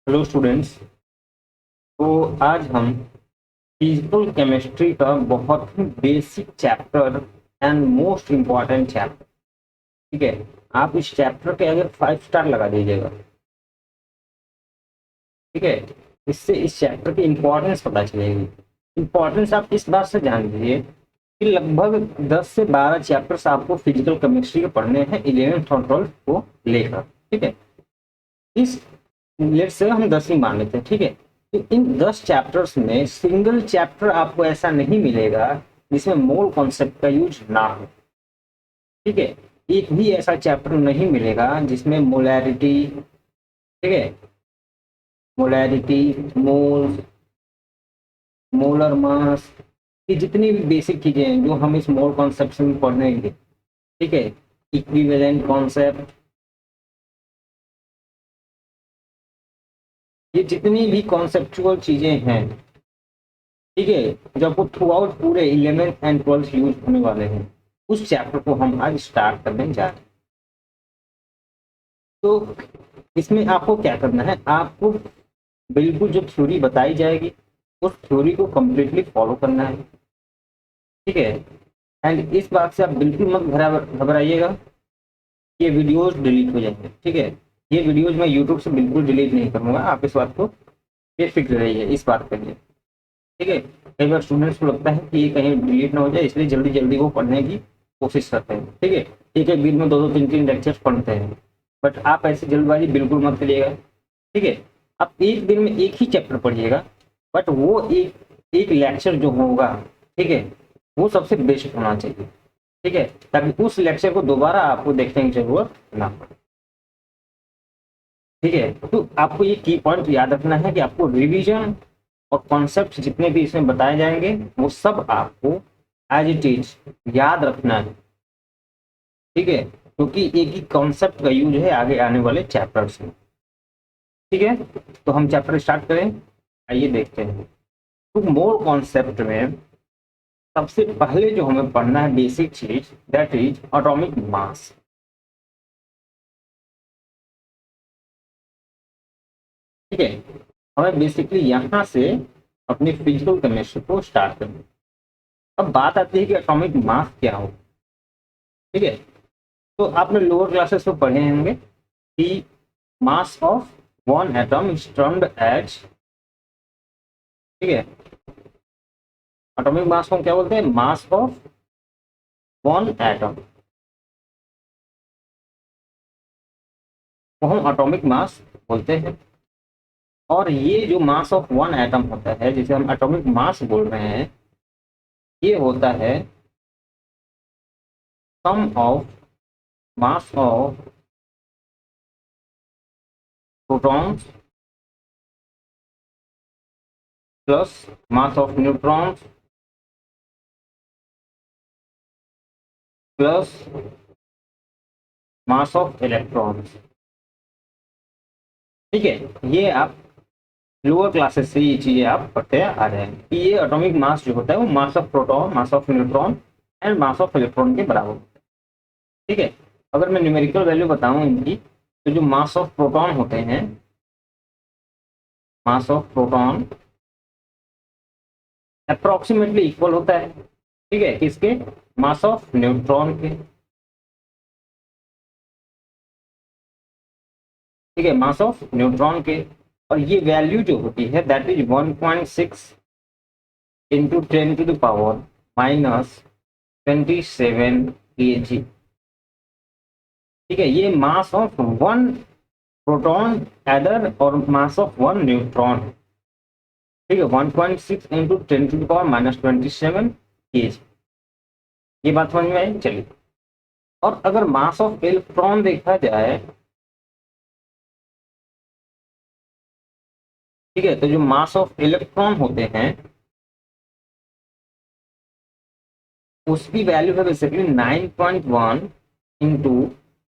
Hello students. तो आज हम फिजिकल केमिस्ट्री का बहुत ही basic chapter and most important chapter, ठीक है। आप इस चैप्टर के अगर 5 स्टार लगा दीजिएगा, ठीक है। इससे इस चैप्टर की इम्पोर्टेंस पता चलेगी। इम्पोर्टेंस आप इस बात से जान लीजिए कि लगभग 10 से 12 चैप्टर्स आपको फिजिकल केमिस्ट्री के पढ़ने हैं 11th और 12th को लेकर, ठीक है। इस लेट से हम 10 ही मान लेते हैं, ठीक है। तो इन 10 चैप्टर्स में सिंगल चैप्टर आपको ऐसा नहीं मिलेगा जिसमें मोल कॉन्सेप्ट का यूज ना हो, ठीक है। एक भी ऐसा चैप्टर नहीं मिलेगा जिसमें मोलैरिटी, ठीक है, मोलैरिटी, मोल, मोलर मास, ये जितनी भी बेसिक चीजें हैं जो हम इस मोल कॉन्सेप्ट में पढ़ेंगे, ठीक है। इक्विवेलेंट कॉन्सेप्ट, ये जितनी भी कॉन्सेप्चुअल चीजें हैं, ठीक है, जब वो थ्रू आउट पूरे 11th एंड 12th यूज होने वाले हैं, उस चैप्टर को हम आज स्टार्ट करने जा रहे हैं। तो इसमें आपको क्या करना है, आपको बिल्कुल जो थ्योरी बताई जाएगी उस थ्योरी को कंप्लीटली फॉलो करना है, ठीक है। एंड इस बात से आप बिल्कुल मत घबराइएगा, ये वीडियोस डिलीट हो जाएंगे, ठीक है। ये वीडियोस मैं यूट्यूब से बिल्कुल डिलीट नहीं करूंगा, आप इस बात को बेफिक्र रहिए इस बात के लिए, ठीक है। कई बार स्टूडेंट्स को लगता है कि ये कहीं डिलीट ना हो जाए, इसलिए जल्दी जल्दी वो पढ़ने की कोशिश करते हैं, ठीक है। एक एक दिन में दो दो तीन तीन लेक्चर्स पढ़ते हैं, बट आप ऐसी जल्दबाजी बिल्कुल मत करिएगा, ठीक है। आप एक दिन में एक ही चैप्टर पढ़िएगा, बट वो एक लेक्चर जो होगा, ठीक है, वो सबसे बेस्ट होना चाहिए, ठीक है, ताकि उस लेक्चर को दोबारा आपको देखने की जरूरत ना पड़े, ठीक है। तो आपको ये की पॉइंट याद रखना है कि आपको रिवीजन और कॉन्सेप्ट जितने भी इसमें बताए जाएंगे वो सब आपको एज इट इज याद रखना है, ठीक है, क्योंकि एक ही कॉन्सेप्ट का यूज है आगे आने वाले चैप्टर्स में, ठीक है। तो हम चैप्टर स्टार्ट करें, आइए देखते हैं। तो मोर कॉन्सेप्ट में सबसे पहले जो हमें पढ़ना है बेसिक चीज, दैट इज एटॉमिक मास, ठीक है। हमें बेसिकली यहाँ से अपनी फिजिकल केमिस्ट्री को स्टार्ट करना है। अब बात आती है कि एटॉमिक मास क्या हो, ठीक है। तो आपने लोअर क्लासेस में पढ़े होंगे कि mass of one atom is termed as, ठीक है, एटॉमिक मास को हम क्या बोलते हैं, मास ऑफ वन एटम को हम एटॉमिक मास बोलते हैं। और ये जो मास ऑफ वन एटम होता है जिसे हम एटॉमिक मास बोल रहे हैं, ये होता है sum of mass of protons plus mass of neutrons plus mass of electrons, ठीक है। ये आप लोअर क्लासेस से ये चीजें आप पढ़ते आ रहे हैं कि ये एटॉमिक मास जो होता है वो मास of proton, mass of neutron and mass of electron के बराबर होता है, ठीक है। अगर मैं न्यूमेरिकल वैल्यू बताऊं इनकी, तो जो मास ऑफ प्रोटॉन होते हैं, मास ऑफ प्रोटॉन अप्रोक्सीमेटली इक्वल होता है, ठीक है, किसके, मास ऑफ न्यूट्रॉन के, ठीक है, मास ऑफ न्यूट्रॉन के। और ये वैल्यू जो होती है दैट इज 1.6 इंटू 10⁻⁻27 kg, ठीक है। ये मास ऑफ वन प्रोटॉन एडर और मास ऑफ वन न्यूट्रॉन, ठीक है, 1.6 इंटू 10⁻⁻27 kg। ये बात समझ में आई, चलिए। और अगर मास ऑफ इलेक्ट्रॉन देखा जाए, ठीक है, तो जो मास ऑफ इलेक्ट्रॉन होते हैं उसकी वैल्यू है बेसिकली 9.1 इंटू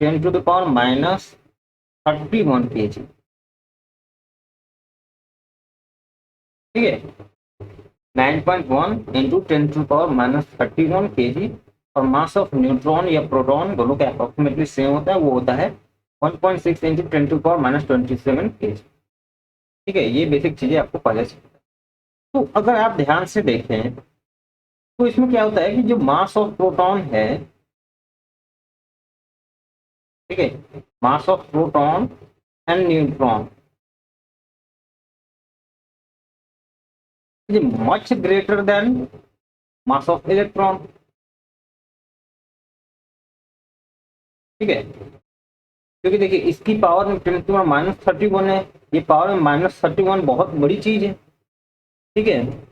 10⁻⁻31 kg, ठीक है, 9.1 इंटू 10⁻⁻31 kg। और मास ऑफ न्यूट्रॉन या प्रोटॉन दोनों का अप्रोक्सीमेटली सेम होता है, वो होता है 1.6 इंटू 10⁻⁻27 kg। ठीक है, ये बेसिक चीजें आपको पहले से। तो अगर आप ध्यान से देखें तो इसमें क्या होता है कि जो मास ऑफ प्रोटॉन है, ठीक है, मास of proton and neutron is much greater then mass of electron. ठीक है, क्योंकि देखिए इसकी पावर में 10⁻31 है, ये पावर में -31 बहुत बड़ी चीज है। ठीक है,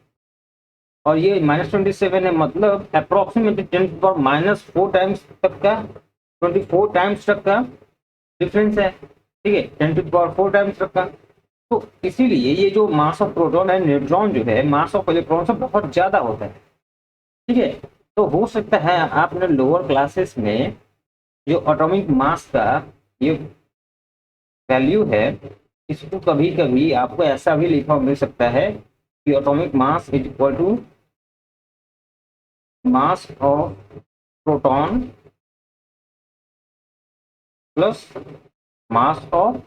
और ये -27 है, मतलब अप्रोक्सीमेटली 10⁻⁴ टाइम्स तक का, 24 टाइम्स तक का डिफरेंस है। ठीक है, 10⁴ टाइम्स तक का। तो इसीलिए ये जो मास ऑफ प्रोटॉन एंड न्यूट्रॉन जो है मास ऑफ इलेक्ट्रॉन से बहुत ज्यादा होता है। ठीक है, तो हो सकता है आपने लोअर क्लासेस में जो एटॉमिक मास का ये वैल्यू है, इसको कभी कभी आपको ऐसा भी लिखा मिल सकता है कि atomic mass is equal to mass of proton plus mass of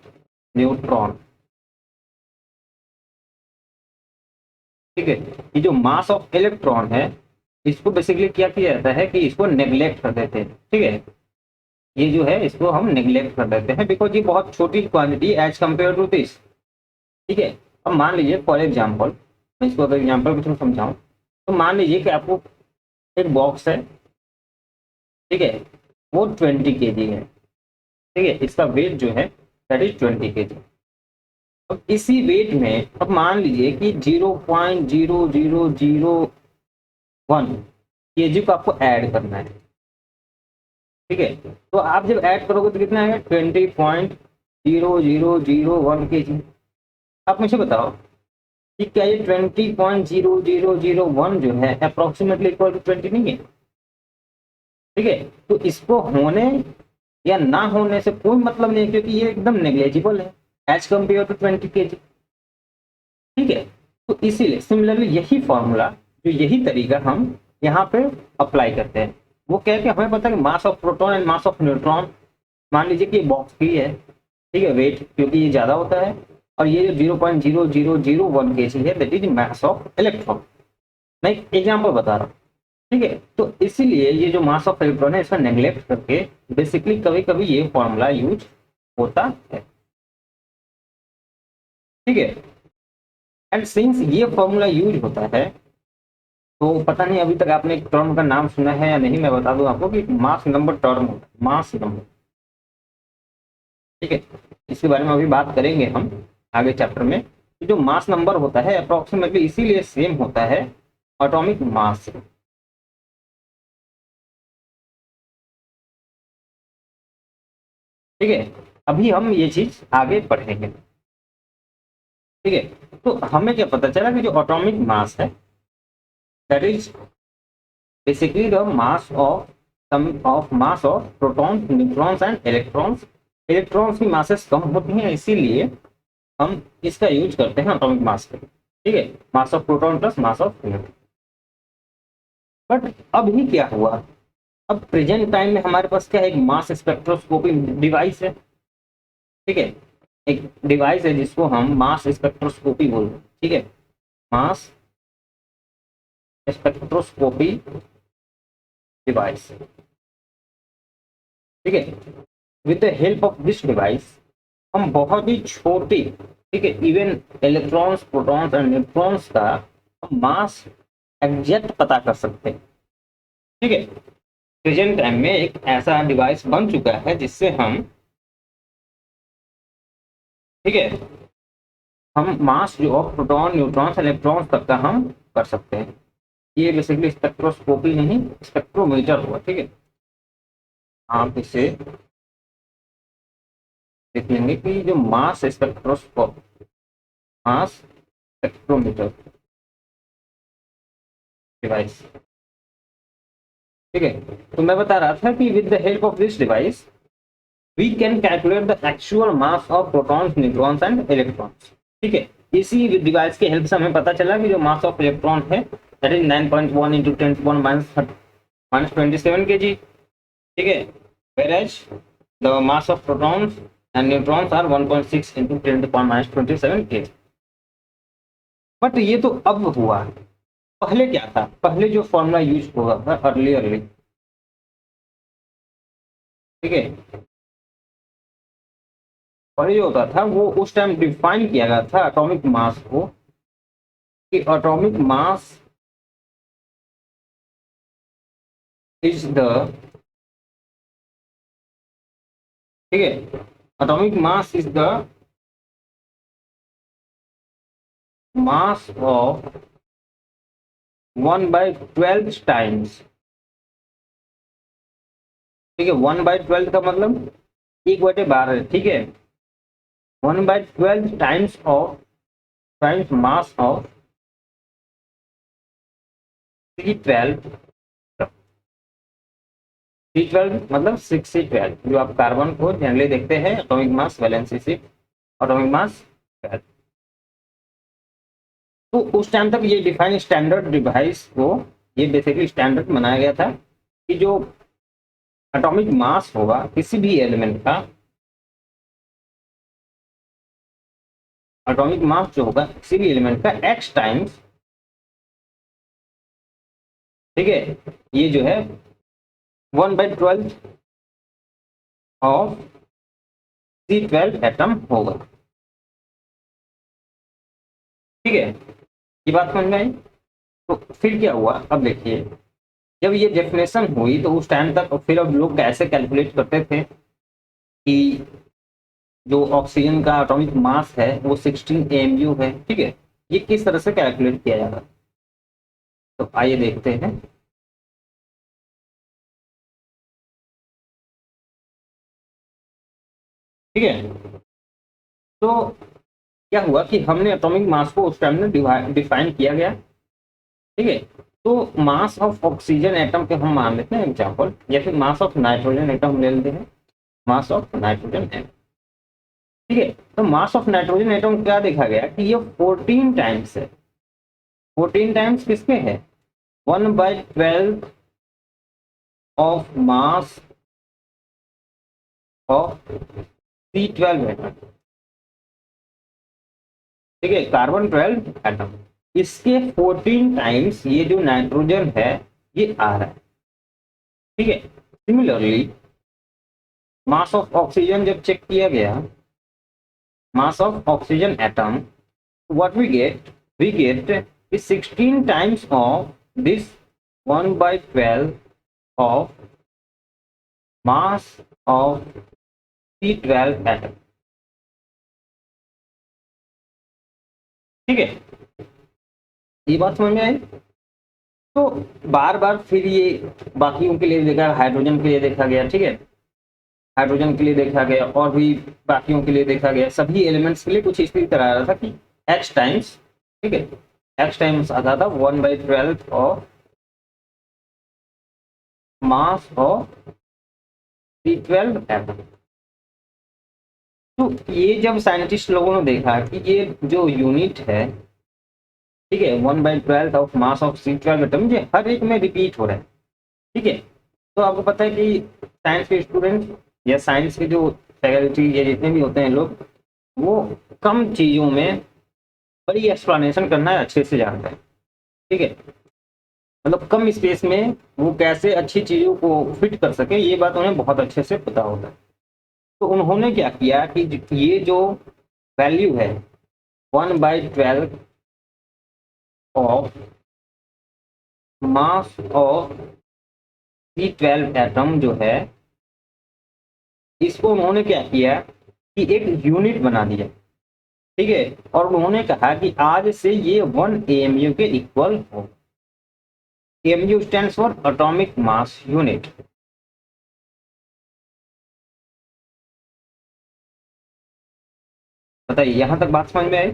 neutron. ठीक है, ये जो मास ऑफ इलेक्ट्रॉन है इसको बेसिकली क्या किया जाता है कि इसको नेग्लेक्ट कर देते हैं। ठीक है, ये जो है इसको हम नेग्लेक्ट कर देते हैं बिकॉज ये बहुत छोटी quantity as compare to this. ठीक है, अब मान लीजिए फॉर एग्जाम्पल, मैं इसको अगर एग्जाम्पल के थ्रू समझाऊं तो मान लीजिए कि आपको एक बॉक्स है, ठीक है, वो 20 kg है। ठीक है, इसका वेट जो है दैट इज 20 kg। अब इसी वेट में अब मान लीजिए कि 0.0001 kg को आपको ऐड करना है। ठीक है, तो आप जब ऐड करोगे तो कितना आएगा 20.0001 kg। आप मुझे बताओ कि क्या ये 20.0001 जो है अप्रोक्सीमेटली इक्वल टू 20 नहीं है? ठीक है, तो इसको होने या ना होने से कोई मतलब नहीं है क्योंकि ये एकदम नेग्लेजिबल है एज कम्पेयर टू 20 kg। ठीक है, तो इसीलिए सिमिलरली यही फॉर्मूला, जो यही तरीका हम यहाँ पे अप्लाई करते हैं। वो क्या है कि हमें पता है कि mass of proton and mass of neutron, मान लीजिए कि बॉक्स की है, ठीक है, वेट क्योंकि ये ज्यादा होता है, और ये जो 0.0001 kg है that is mass of electron. मैं एक एग्जाम्पल बता रहा हूँ। ठीक है, तो इसीलिए ये जो मास ऑफ इलेक्ट्रॉन है इसका नेग्लेक्ट करके बेसिकली कभी कभी ये फॉर्मूला यूज होता है। ठीक है, एंड सिंस ये फॉर्मूला यूज होता है तो पता नहीं अभी तक आपने एक टर्म का नाम सुना है या नहीं, मैं बता दूं आपको कि मास नंबर टर्म होता है, मास नंबर। ठीक है, इसके बारे में अभी बात करेंगे हम आगे चैप्टर में। जो मास नंबर होता है अप्रोक्सीमेटली इसीलिए सेम होता है एटॉमिक मास से। ठीक है, अभी हम ये चीज आगे पढ़ेंगे। ठीक है, तो हमें क्या पता चला कि जो एटॉमिक मास है that is basically the mass of sum of mass of protons, neutrons and electrons. Electrons की मासेस कम होती हैं इसीलिए हम इसका यूज करते हैं एटॉमिक मास का। ठीक है, मास of proton plus mass of neutron. But अभी क्या हुआ, अब प्रेजेंट टाइम में हमारे पास क्या है, एक मास स्पेक्ट्रोस्कोपी डिवाइस है। ठीक है, एक डिवाइस है जिसको हम मास स्पेक्ट्रोस्कोपी बोलते हैं। ठीक है, मास स्पेक्ट्रोस्कोपी डिवाइस। ठीक है, with the help of this device हम बहुत ही छोटी, ठीक है, even electrons, protons and neutrons का हम मास एग्जैक्ट पता कर सकते हैं। ठीक है, प्रेजेंट टाइम में एक ऐसा डिवाइस बन चुका है जिससे हम, ठीक है, हम मास जो ऑफ प्रोटॉन, न्यूट्रॉन्स, इलेक्ट्रॉन्स तक का हम कर सकते हैं। ये बेसिकली स्पेक्ट्रोस्कोपी नहीं, स्पेक्ट्रोमीटर हुआ। ठीक है, आप इसे देख लेंगे कि जो mass spectroscope, mass spectrometer device. ठीक है, तो मैं बता रहा था कि with the help of this device we can calculate the actual mass of protons, neutrons and electrons. ठीक है, इसी डिवाइस के हेल्प से हमें पता चला कि जो मास ऑफ इलेक्ट्रॉन है दैट इज 9.1 इंटू 10⁻⁻27 kg। ठीक है, whereas the mass of protons and neutrons are 1.6 into 10⁻⁻27 kg। But ये तो अब हुआ, पहले क्या था, पहले जो फॉर्मूला यूज हुआ था अर्ली, ठीक है, पहले जो होता था वो उस टाइम डिफाइन किया गया था एटॉमिक मास को, कि एटॉमिक मास इज द, ठीक है, atomic mass is the mass of 1/12 times, ठीक है, 1/12 का मतलब 1/12, ठीक है, 1/12 times of, times mass of C12, C12 मतलब 6C12, जो आप कार्बन को जनरली देखते हैं atomic mass valency ship, atomic mass 12। तो उस टाइम तक ये डिफाइन स्टैंडर्ड डिवाइस को, ये बेसिकली स्टैंडर्ड बनाया गया था कि जो एटॉमिक मास होगा किसी भी एलिमेंट का, एटॉमिक मास जो होगा किसी भी एलिमेंट का x टाइम्स, ठीक है, ये जो है 1/12 ऑफ C12 एटम होगा, ठीक है, ये बात समझ में आई। तो फिर क्या हुआ, अब देखिए, जब ये डेफिनेशन हुई तो उस टाइम तक फिर अब लोग कैसे कैलकुलेट करते थे कि जो ऑक्सीजन का एटॉमिक मास है वो 16 AMU है, ठीक है, ये किस तरह से कैलकुलेट किया जाता है, तो आइए देखते हैं। ठीक है, तो क्या हुआ कि हमने एटॉमिक मास को उस टाइम में डिफाइन किया गया, ठीक है, तो मास ऑफ ऑक्सीजन एटम के हम मान लेते हैं एग्जाम्पल, या फिर मास ऑफ नाइट्रोजन एटम ले लेते हैं, मास ऑफ नाइट्रोजन एटम, ठीक है, तो मास ऑफ नाइट्रोजन एटम क्या देखा गया कि ये 14 टाइम्स है, 14 टाइम्स किसके है, 1/12 of mass of C12 atom, ठीक है, कार्बन 12 एटम, इसके 14 टाइम्स ये जो नाइट्रोजन है ये आ रहा है, ठीक है। सिमिलरली मास ऑफ ऑक्सीजन जब चेक किया गया, mass of oxygen atom, what we get is 16 times of this 1/12 of mass of C12 atom, ठीक है, ये बात समझ में आई। तो बार बार फिर ये बाकियों के लिए देखा, हाइड्रोजन के लिए देखा गया, ठीक है, हाइड्रोजन के लिए देखा गया और भी बाकियों के लिए देखा गया, सभी एलिमेंट्स के लिए कुछ इसी तरह आ रहा था कि H टाइम्स, ठीक है, H टाइम्स आता था 1/12 of mass of C12 atom. तो ये जब साइंटिस्ट लोगों ने देखा कि ये जो यूनिट है, ठीक है, 1/12 of mass of C12 atom, ये हर एक में रिपीट हो रहा है, ठीक है, तो आपको पता है कि साइंस के स्टूडेंट या साइंस के जो फैकल्टी या जितने भी होते हैं लोग, वो कम चीज़ों में बड़ी एक्सप्लेनेशन करना अच्छे से जानते हैं, ठीक है, मतलब कम स्पेस में वो कैसे अच्छी चीज़ों को फिट कर सके ये बात उन्हें बहुत अच्छे से पता होता है। तो उन्होंने क्या किया कि ये जो वैल्यू है 1/12 of mass of C12 atom जो है, इसको उन्होंने क्या किया कि एक यूनिट बना दिया, ठीक है, और उन्होंने कहा कि आज से ये 1 AMU के इक्वल हो। AMU stands for atomic mass unit. बताइए यहां तक बात समझ में आई।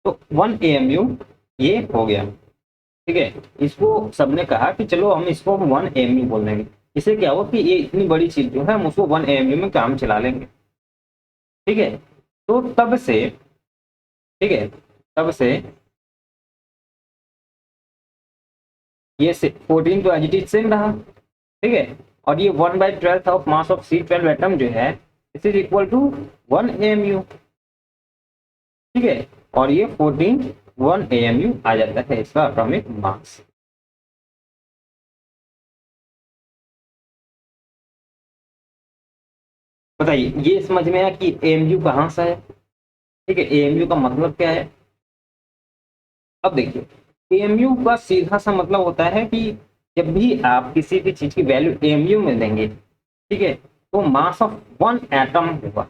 तो 1 AMU ये हो गया, ठीक है, इसको सबने कहा कि चलो हम इसको 1 AMU बोल देंगे, इससे क्या हुआ कि ये इतनी बड़ी चीज जो है हम उसको 1 AMU में काम चला लेंगे, ठीक है। तो तब से, ठीक है, तब से ये 14 तो एज सेम रहा, ठीक है, और ये 1/12 of mass of C12 atom जो है, this is equal to 1 AMU, ठीक है, और ये 14 AMU आ जाता है इसका एटॉमिक मास। बताइए, ये समझ में आया कि AMU कहाँ से है। ठीक है, AMU का मतलब क्या है। अब देखिए, AMU का सीधा सा मतलब होता है कि जब भी आप किसी भी चीज की वैल्यू AMU में देंगे, ठीक है, तो मास ऑफ वन एटम होगा,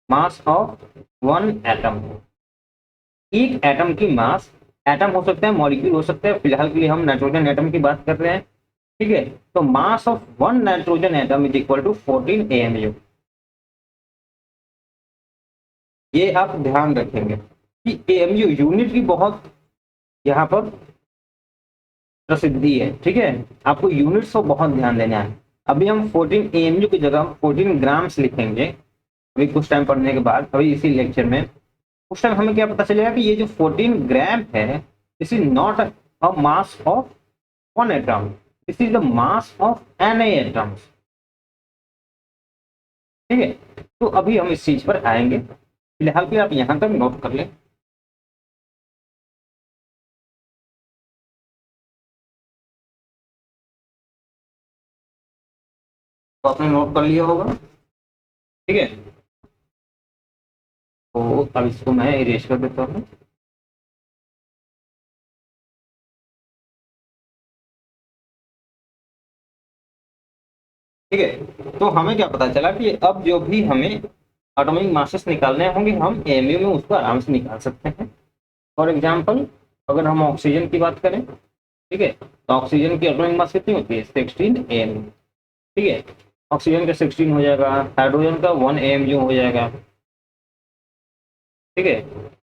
मास ऑफ वन एटम। एक एटम की मास, एटम हो सकता है, मॉलिक्यूल हो सकता है, फिलहाल के लिए हम नाइट्रोजन एटम की बात कर रहे हैं। ठीक है, तो mass of one nitrogen atom is equal to 14 AMU। ये आप ध्यान रखेंगे कि AMU यूनिट की बहुत यहाँ पर प्रसिद्धि है। ठीक है, आपको यूनिट्स को बहुत ध्यान देना है। अभी हम 14 AMU की जगह 14 ग्राम्स लिखेंगे अभी कुछ टाइम पढ़ने के बाद, अभी इसी लेक्चर में। उस टाइम हमें क्या पता चलेगा कि ये जो 14 ग्राम है, this is not a mass of one atom, this is the mass of N atoms. ठीक है, तो अभी हम इस चीज पर आएंगे, फिलहाल के आप यहां तक नोट कर लें। तो आपने नोट कर लिया होगा। ठीक है, तो अब इसको मैं इरेज कर देता हूँ। ठीक है, तो हमें क्या पता चला कि अब जो भी हमें एटॉमिक मासेस निकालने होंगे, हम AMU में उसको आराम से निकाल सकते हैं। फॉर एग्जाम्पल, अगर हम ऑक्सीजन की बात करें, ठीक है, तो ऑक्सीजन की एटॉमिक मास कितनी होती है, 16 AMU। ठीक है, ऑक्सीजन का 16 हो जाएगा, हाइड्रोजन का 1 AMU हो जाएगा। ठीक है,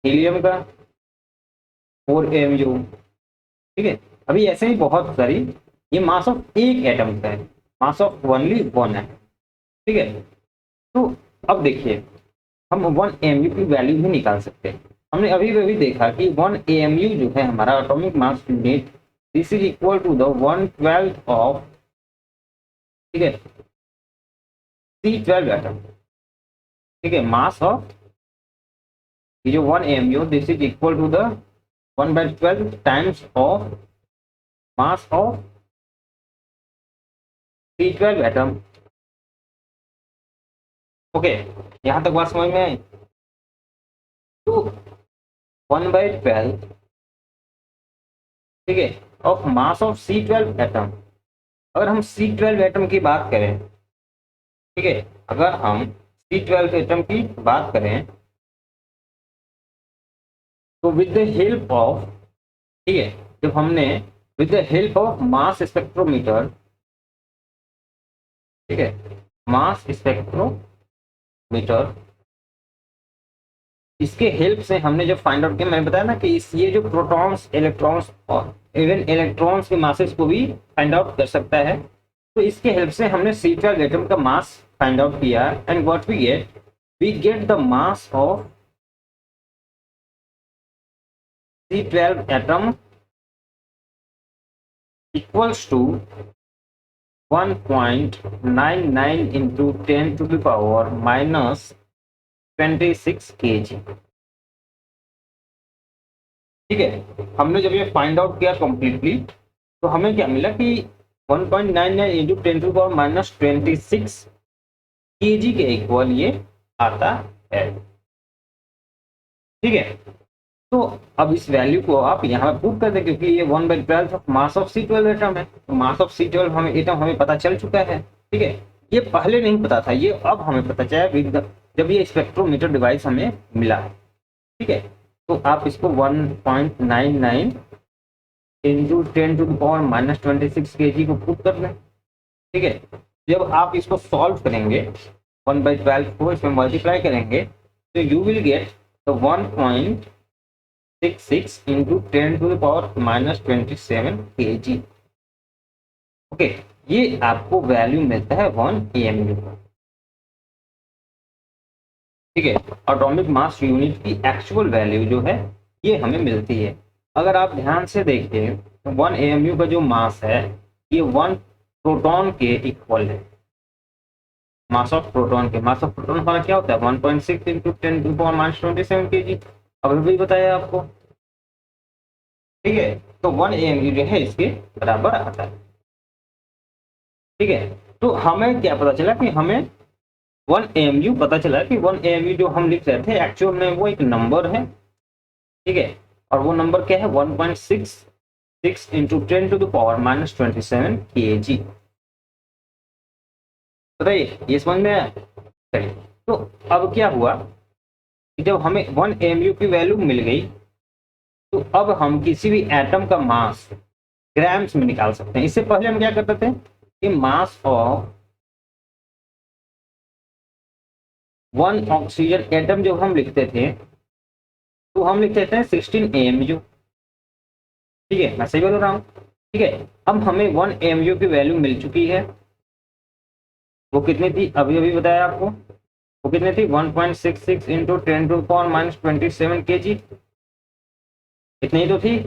हीलियम का 4 AMU। ठीक है, अभी ऐसे ही बहुत सारी, ये मास ऑफ एक एटम का है, मास ऑफ ओनली वन है। ठीक है, तो अब देखिए, हम 1 AMU की वैल्यू भी निकाल सकते हैं। हमने अभी अभी देखा कि 1 AMU जो है हमारा atomic mass unit, this is equal to the 1/12 of, ठीक है, C12 एटम। ठीक है, मास ऑफ ये जो 1 AMU, this is equal to the 1/12 times of mass of C12 atom. Okay, यहां तक बात समझ में आई। तो 1/12, ठीक है, of mass of C12 atom. अगर हम C12 एटम की बात करें, ठीक है, अगर हम C12 एटम की बात करें, तो विद द हेल्प ऑफ, ठीक है, जब हमने with the help of mass spectrometer, ठीक है, मास स्पेक्ट्रोमीटर, इसके हेल्प से हमने जो फाइंड आउट किया, मैंने बताया ना कि इस ये जो प्रोटॉन्स, इलेक्ट्रॉन्स और इवन इलेक्ट्रॉन्स के मासेस को भी फाइंड आउट कर सकता है। तो इसके हेल्प से हमने C12 एटम का मास फाइंड आउट किया, and what we get the mass of C12 atom equals to 1.99 into 10 to the power minus 26 kg। ठीक है, हमने जब ये फाइंड आउट किया कंप्लीटली, तो हमें क्या मिला कि 1.99 into 10 to power minus 26 kg के इक्वल ये आता है। ठीक है, तो अब इस वैल्यू को आप यहाँ पुट कर दें, क्योंकि ये 1/12 of mass of C12 atom है, तो मास ऑफ C12 हमें एटम हमें पता चल चुका है। ठीक है, ये पहले नहीं पता था, ये अब हमें पता चला जब ये स्पेक्ट्रोमीटर डिवाइस हमें मिला है। ठीक है, तो आप इसको 1.99 into 10 to the power minus 26 kg को पुट कर लें। ठीक है, जब आप इसको सॉल्व करेंगे, 1/12 को इसमें मल्टीप्लाई करेंगे, तो you will get the 1.66 into 10 to the power minus 27 kg। Okay, ये आपको वैल्यू मिलता है 1 AMU का। ठीक है, एटॉमिक मास यूनिट की एक्चुअल वैल्यू जो है ये हमें मिलती है। अगर आप ध्यान से देखें तो 1 AMU का जो मास है, ये 1 प्रोटॉन के इक्वल है। मास ऑफ प्रोटॉन के, मास ऑफ प्रोटॉन हमारा क्या होता है 1.6 इंटू 10⁻⁻27 kg, अभी भी बताया आपको। ठीक है, तो 1 AMU जो है इसके बराबर आता है। ठीक है, तो हमें क्या पता चला कि हमें 1 AMU पता चला कि 1 AMU जो हम लिख रहे थे एक्चुअल में वो एक नंबर है। ठीक है, और वो नंबर क्या है 1.66 इंटू 10⁻⁻27 kg। बताइए ये समझ में आया? चलिए, तो अब क्या हुआ कि जब हमें 1 AMU की वैल्यू मिल गई, तो अब हम किसी भी एटम का मास ग्राम्स में निकाल सकते हैं। इससे पहले हम क्या करते थे कि मास ऑफ 1 ऑक्सीजन एटम जो हम लिखते थे, तो हम लिखते थे 16 AMU। ठीक है, मैं सही बोल रहा हूँ? ठीक है, अब हमें 1 AMU की वैल्यू मिल चुकी है। वो कितनी थी अभी अभी बताया आपको, वो कितनी थी 1.66 इंटू 10⁻⁻27 kg, इतनी ही तो थी।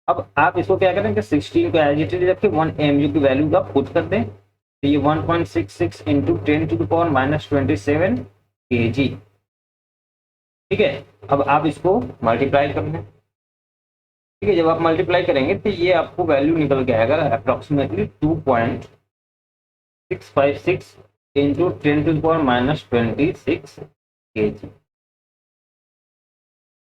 अब आप इसको क्या करें कि 16 को एज इट इज रख के 1 AMU की वैल्यू का पुट कर दें, तो ये 1.66 इंटू 10⁻⁻27 kg। ठीक है, अब आप इसको मल्टीप्लाई कर लें। ठीक है, जब आप मल्टीप्लाई करेंगे तो ये आपको वैल्यू निकल के आएगा अप्रोक्सीमेटली 2.656 इंटू 10⁻⁻26 kg।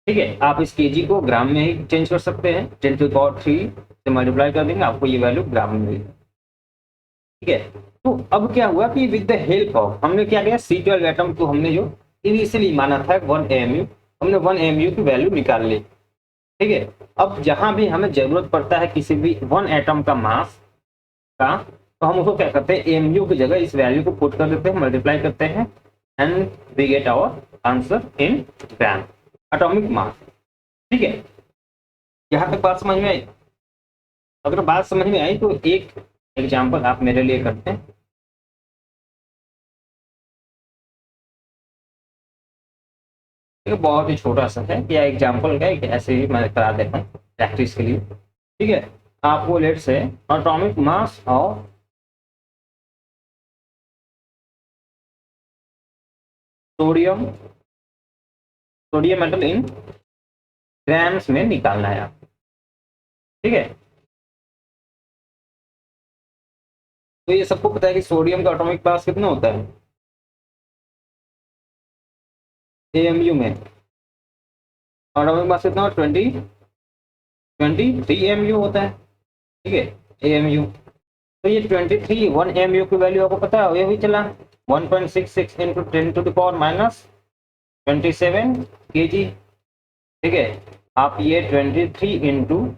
ठीक है, आप इस केजी को ग्राम में ही चेंज कर सकते हैं, 10⁻³ से मल्टीप्लाई कर देंगे, आपको ये वैल्यू ग्राम में मिलेगी। ठीक है, तो अब क्या हुआ कि विद द हेल्प ऑफ हमने क्या किया C12 एटम को हमने जो इनिशियली माना था 1 AMU, हमने 1 AMU की वैल्यू निकाल ली। ठीक है, अब जहां भी हमें जरूरत पड़ता है किसी भी 1 एटम का मास का, तो हम उसको क्या करते हैं AMU की जगह इस वैल्यू को पुट कर देते हैं, मल्टीप्लाई करते हैं, and we get our answer in gram atomic mass. ठीक है, यहाँ तक बात समझ में आई? अगर बात समझ में आई तो एक एग्जाम्पल आप मेरे लिए करते हैं। ये बहुत ही छोटा सा है, क्या एग्जाम्पल का एक ऐसे ही मैं करा देता हूँ प्रैक्टिस के लिए। ठीक है, आपको लेट से एटॉमिक मास और sodium sodium metal in grams में निकालना है आपको। ठीक है, तो ये सबको पता है कि सोडियम का एटॉमिक मास कितना होता है AMU में, एटॉमिक मास कितना 23 AMU होता है। ठीक है, AMU, तो ये 23 1 AMU की वैल्यू आपको पता है, ये भी चला 1.66 इंटू 10⁻⁻27 kg। ठीक है, आप ये 23 इंटू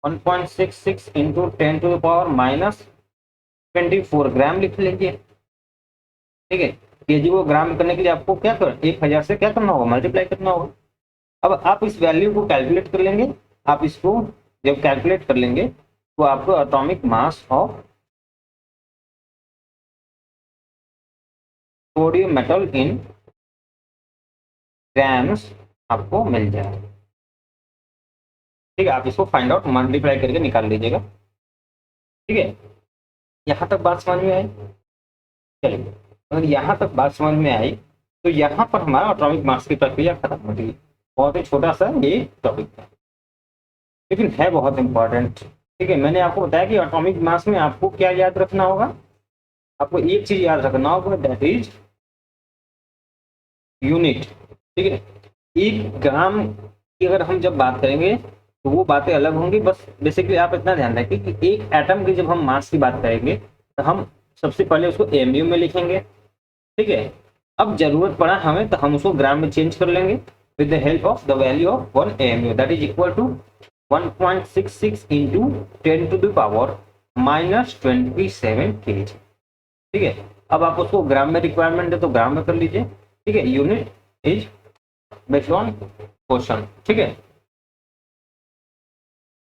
1.66 इंटू 10⁻⁻24 ग्राम लिख लीजिए। ठीक है, केजी को ग्राम करने के लिए आपको क्या कर 1000 से क्या करना होगा मल्टीप्लाई करना होगा। अब आप इस वैल्यू को कैलकुलेट कर लेंगे, आप इसको जब कैलकुलेट कर लेंगे तो आपको atomic mass of sodium metal in grams आपको मिल जाएगा। ठीक है, आप इसको फाइंड आउट मल्टीप्लाई करके निकाल लीजिएगा। ठीक है, यहाँ तक बात समझ में आई? चलिए, अगर यहाँ तक बात समझ में आई तो यहाँ पर हमारा एटॉमिक मास की प्रक्रिया खत्म हो गई। बहुत ही छोटा सा ये टॉपिक था, लेकिन है बहुत इंपॉर्टेंट। ठीक है, मैंने आपको बताया कि एटॉमिक मास में आपको क्या याद रखना होगा, आपको एक चीज याद रखना होगा, दैट इज यूनिट। ठीक है, 1 ग्राम की अगर हम जब बात करेंगे तो वो बातें अलग होंगी, बस बेसिकली आप इतना ध्यान रखें कि एक एटम की जब हम मास की बात करेंगे तो हम सबसे पहले उसको AMU में लिखेंगे। ठीक है, अब जरूरत पड़ा हमें तो हम उसको ग्राम में चेंज कर लेंगे with the help of the value of 1 AMU, that is equal to 1.66 into 10⁻⁻27 kg। ठीक है, अब आप उसको ग्राम में रिक्वायरमेंट है तो ग्राम में कर लीजिए। ठीक है, unit is based on question. ठीक है,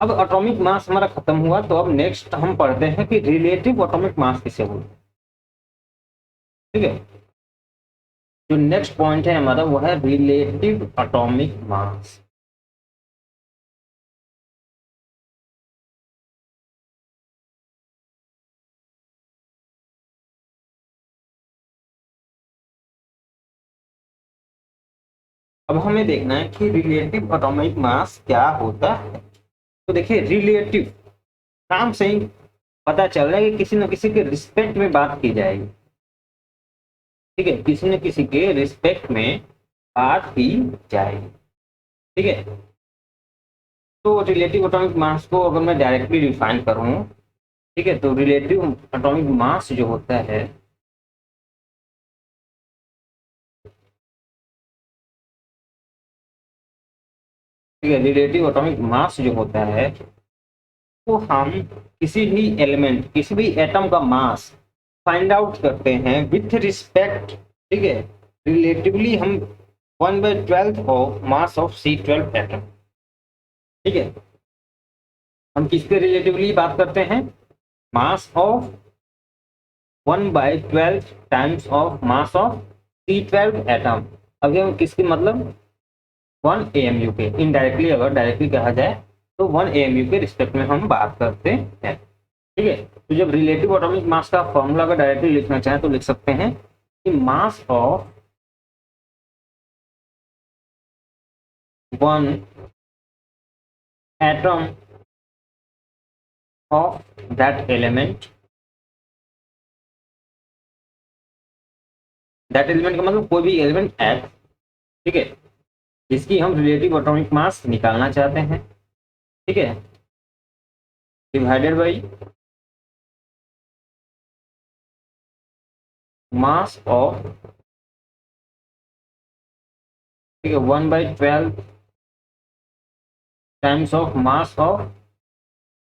अब एटॉमिक मास हमारा खत्म हुआ, तो अब नेक्स्ट हम पढ़ते हैं कि रिलेटिव एटॉमिक मास किसे बोलते हैं। ठीक है, जो नेक्स्ट पॉइंट है हमारा वो है रिलेटिव एटॉमिक मास। अब हमें देखना है कि रिलेटिव एटॉमिक मास क्या होता है। तो देखिए रिलेटिव नाम से ही पता चल रहा है कि किसी न किसी के रिस्पेक्ट में बात की जाएगी। ठीक है, किसी न किसी के रिस्पेक्ट में बात की जाएगी। ठीक है, तो रिलेटिव एटॉमिक मास को अगर मैं डायरेक्टली डिफाइन करूं, ठीक है, तो रिलेटिव एटॉमिक मास जो होता है ठीक है, रिलेटिव एटॉमिक मास जो होता है तो हम किसी भी एलिमेंट, किसी भी एटम का मास फाइंड आउट करते हैं विथ रिस्पेक्ट, ठीक है, रिलेटिवली हम 1/12 of mass of C12 atom. ठीक है, हम किसके रिलेटिवली बात करते हैं, mass of 1/12 times of mass of C12 atom. अभी हम किसके मतलब 1 AMU के, इनडायरेक्टली अगर डायरेक्टली कहा जाए तो 1 AMU के रिस्पेक्ट में हम बात करते हैं। ठीक है, तो जब रिलेटिव एटॉमिक मास का फॉर्मूला अगर डायरेक्टली लिखना चाहें तो लिख सकते हैं कि mass of 1 atom of that element, that element का मतलब कोई भी एलिमेंट एक्स, ठीक है, जिसकी हम रिलेटिव एटॉमिक मास निकालना चाहते हैं, ठीक है, डिवाइडेड बाई मास ऑफ, ठीक है, 1/12 times of mass of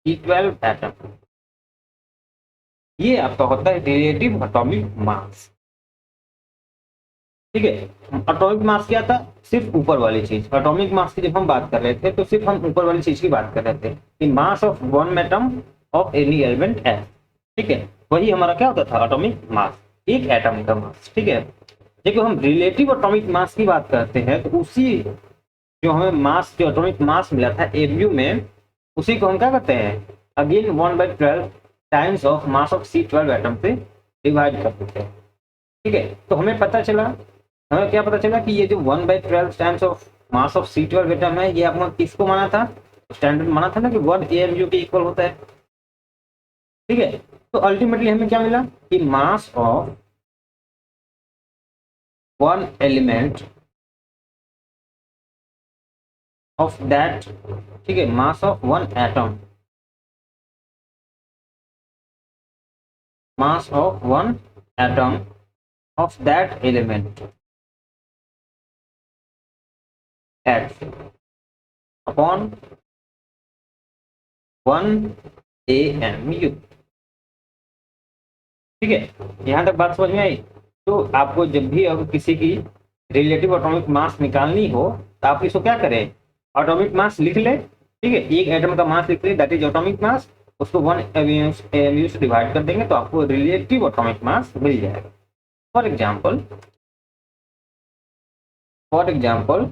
C12 atom. ये आपका होता है रिलेटिव एटॉमिक मास। ठीक है, एटॉमिक मास क्या था, सिर्फ ऊपर वाली चीज। एटॉमिक मास की जब हम बात कर रहे थे तो सिर्फ हम ऊपर वाली चीज की बात कर रहे थे कि mass of one atom of any element है। ठीक है, वही हमारा क्या होता था, एटॉमिक मास, एक एटम का मास। ठीक है, जब हम रिलेटिव एटॉमिक मास की बात करते हैं तो उसी जो हमें मास, जो एटॉमिक मास मिला था एमयू में, उसी को हम क्या करते हैं, again 1/12 times of mass of C12 atom से डिवाइड कर देते हैं। ठीक है, तो हमें पता चला, हमें क्या पता चला कि ये जो 1/12 times of mass of C12 atom है, ये आपने किसको माना था, स्टैंडर्ड माना था ना कि 1 AMU के इक्वल होता है। ठीक है, तो अल्टीमेटली हमें क्या मिला कि mass of one element of that, ठीक है, मास of one atom, mass of one atom of that element x upon 1 AMU। ठीक है, यहां तक बात समझ में आई। तो आपको जब भी अगर किसी की रिलेटिव एटॉमिक मास निकालनी हो तो आप इसको क्या करें, एटॉमिक मास लिख ले। ठीक है, एक एटम का मास लिख ले, दैट इज एटॉमिक मास, उसको 1 AMU से डिवाइड कर देंगे तो आपको रिलेटिव एटॉमिक मास मिल जाएगा। फॉर एग्जाम्पल,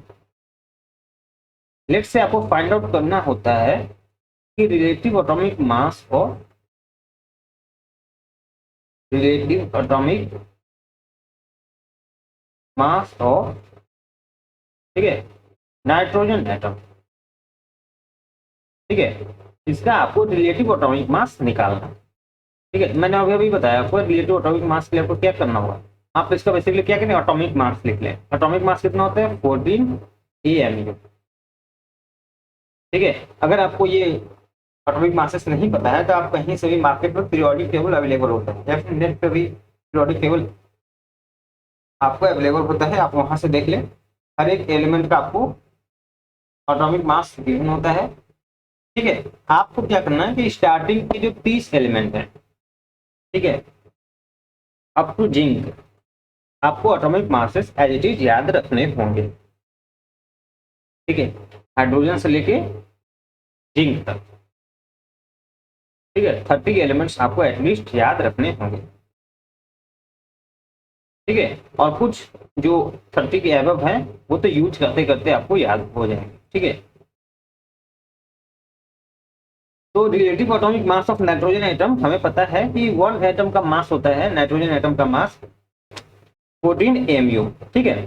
लेट से आपको फाइंड आउट करना होता है कि रिलेटिव एटॉमिक मास और रिलेटिव एटॉमिक मास ऑफ, ठीक है, नाइट्रोजन एटम। ठीक है, इसका आपको रिलेटिव एटॉमिक मास निकालना। ठीक है, मैंने अभी अभी बताया आपको रिलेटिव एटॉमिक मास के लिए आपको क्या करना होगा, आप इसका बेसिकली क्या करें, एटॉमिक मास लिख लें। एटॉमिक मास कितना होता है, 14 AMU। ठीक है, अगर आपको ये एटॉमिक मासेस नहीं पता है तो आप कहीं से भी मार्केट में पीरियोडिक टेबल अवेलेबल होता है या फिर नेट पे भी पीरियोडिक टेबल आपको अवेलेबल होता है, आप वहां से देख लें। हर एक एलिमेंट का आपको एटॉमिक मास गिवन होता है। ठीक है, आपको क्या करना है कि स्टार्टिंग के जो 30 एलिमेंट है, ठीक है, अप टू जिंक, आपको atomic masses as it is याद रखने होंगे। ठीक है, हाइड्रोजन से लेके जिंक तक, ठीक है, 30 एलिमेंट्स आपको एटलीस्ट याद रखने होंगे। ठीक है, और कुछ जो 30 के अबव है वो तो यूज करते करते आपको याद हो जाएंगे। ठीक है, तो relative atomic mass of nitrogen atom हमें पता है कि 1 एटम का मास होता है, नाइट्रोजन एटम का मास 14 AMU। ठीक है,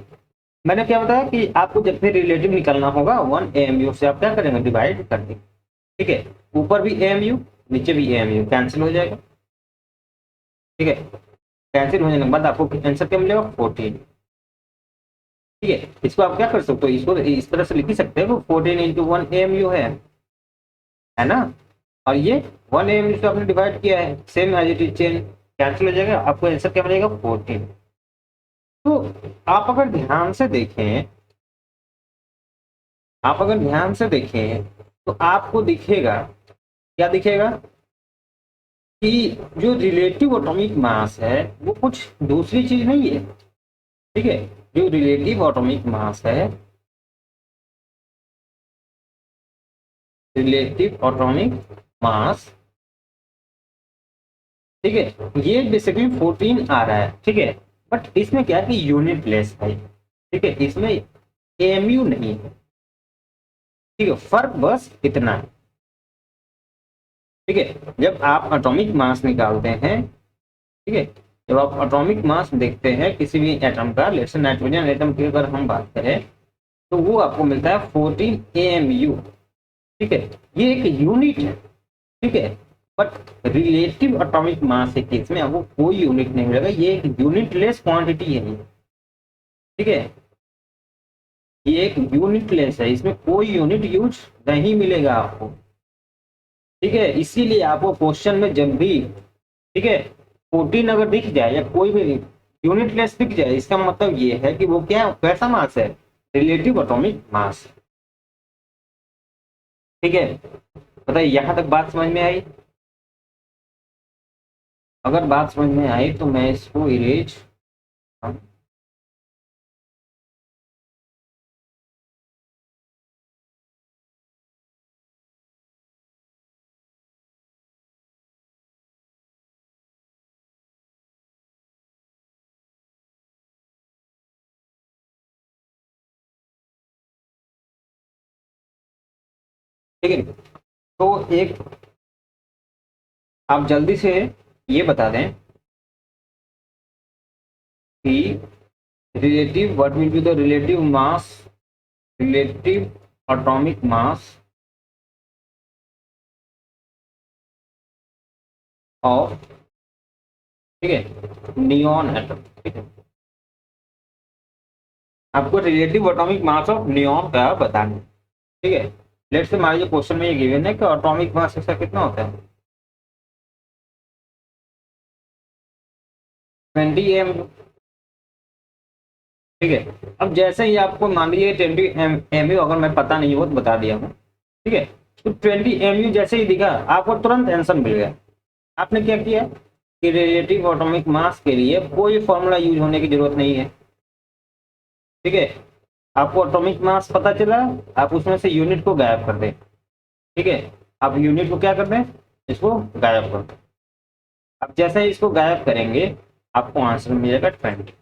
मैंने क्या बताया कि आपको जब भी रिलेटिव निकलना होगा 1 AMU से आप क्या करेंगे, डिवाइड कर देंगे। ठीक है, ऊपर भी AMU नीचे भी AMU कैंसिल हो जाएगा। ठीक है, कैंसिल होने के बाद आपको आंसर क्या मिलेगा, 14। ठीक है, इसको आप क्या कर सकते हो, इसको इस तरह से लिख ही सकते हो, 14 इंटू 1 AMU है ना। और ये 1 AMU से आपने डिवाइड किया है, same as it is change, cancel हो जाएगा, आपको आंसर क्या मिलेगा, 14। तो आप अगर ध्यान से देखें, आप अगर ध्यान से देखें तो आपको दिखेगा, क्या दिखेगा कि जो रिलेटिव एटॉमिक मास है वो कुछ दूसरी चीज नहीं है। ठीक है, जो रिलेटिव एटॉमिक मास है, रिलेटिव एटॉमिक मास, ठीक है, ये बेसिकली 14 आ रहा है। ठीक है, बट इसमें क्या है कि यूनिट लेस है। ठीक है, इसमें एमयू नहीं है। ठीक है, फर्क बस इतना है। ठीक है, जब आप एटॉमिक मास निकालते हैं, ठीक है, जब आप एटॉमिक मास देखते हैं किसी भी एटम का, जैसे नाइट्रोजन एटम की अगर हम बात करें तो वो आपको मिलता है 14 AMU। ठीक है, ये एक यूनिट है। ठीक है, बट रिलेटिव एटॉमिक मास के केस में आपको कोई यूनिट नहीं मिलेगा, ये एक यूनिट लेस क्वांटिटी है। ठीक है, ये एक यूनिट लेस है, इसमें कोई यूनिट यूज नहीं मिलेगा आपको। ठीक है, इसीलिए आपको क्वेश्चन में जब भी, ठीक है, 14 अगर दिख जाए या कोई भी यूनिट लेस दिख जाए, इसका मतलब ये है कि वो क्या, कैसा मास है, रिलेटिव एटॉमिक मास। ठीक है, बताइए यहां तक बात समझ में आई। अगर बात समझ में आई तो मैं इसको इरेज, ठीक है। तो एक आप जल्दी से ये बता दें कि relative, what will be the relative mass, relative atomic mass of, ठीक है, नियॉन एटम। ठीक है, आपको relative atomic mass of neon का बताना है। ठीक है, लेट्स से हमारे जो क्वेश्चन में ये गिवन है कि एटॉमिक मास इसका कितना होता है, 20 एम। ठीक है, अब जैसे ही आपको मान लीजिए 20 MU अगर मैं पता नहीं हो तो बता दिया हूँ। ठीक है, तो 20 MU जैसे ही दिखा आपको तुरंत आंसर मिल गया। आपने क्या किया कि रिलेटिव एटॉमिक मास के लिए कोई फॉर्मूला यूज होने की जरूरत नहीं है। ठीक है, आपको एटॉमिक मास पता चला, आप उसमें से यूनिट को गायब कर दें। ठीक है, आप यूनिट को क्या कर दें, इसको गायब कर दें। अब जैसे ही इसको गायब करेंगे आपको आंसर मिल जाएगा 20।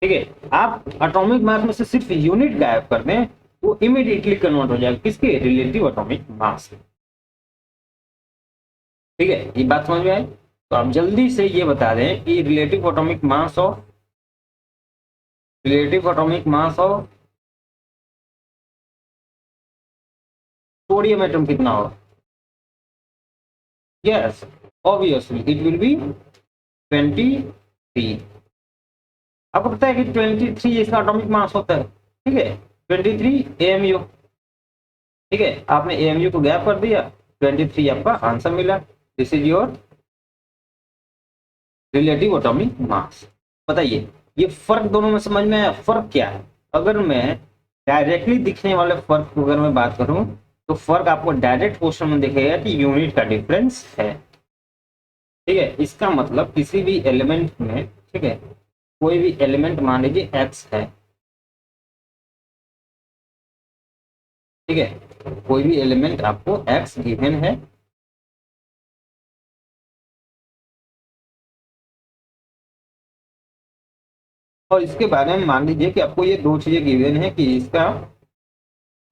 ठीक है, आप एटॉमिक मास में से सिर्फ यूनिट गायब कर दें, वो इमीडिएटली कन्वर्ट हो जाएगा किसके, रिलेटिव एटॉमिक मास। ठीक है, ये बात समझ में आई। तो आप जल्दी से ये बता दें कि relative atomic mass of sodium atom कितना होगा। Yes, obviously it will be 23। आपको पता है कि 23 इसका एटॉमिक मास होता है। ठीक है, 23 AMU। ठीक है, आपने AMU को गैप कर दिया, 23 आपका आंसर मिला। This is your relative atomic mass. बताइए ये फर्क दोनों में समझ में आया, फर्क क्या है। अगर मैं डायरेक्टली दिखने वाले फर्क को अगर मैं बात करूं तो फर्क आपको डायरेक्ट क्वेश्चन में दिखेगा कि यूनिट का डिफरेंस है। ठीक है, इसका मतलब किसी भी एलिमेंट में, ठीक है, कोई भी एलिमेंट मान लीजिए एक्स है। ठीक है, कोई भी एलिमेंट आपको एक्स गिवन है, और इसके बारे में मान लीजिए कि आपको ये दो चीजें गिवन है कि इसका,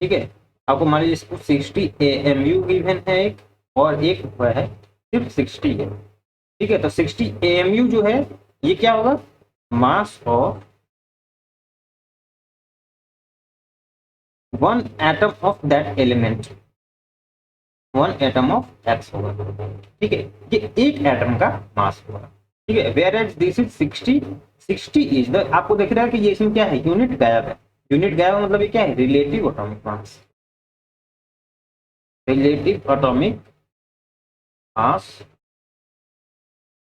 ठीक है, आपको मान लीजिए इसको 60 AMU गिवन है एक, और एक हुआ है सिर्फ 60 है। ठीक है, तो 60 AMU जो है ये क्या होगा, मास of one atom of that element, one atom of x होगा, ठीक है, ये एक एटम का मास होगा, ठीक है। Where as this is 60, 60 is the, आपको दिख रहा है कि ये इसमें क्या है, यूनिट गायब है, यूनिट गायब मतलब ये क्या है, relative atomic mass, relative atomic mass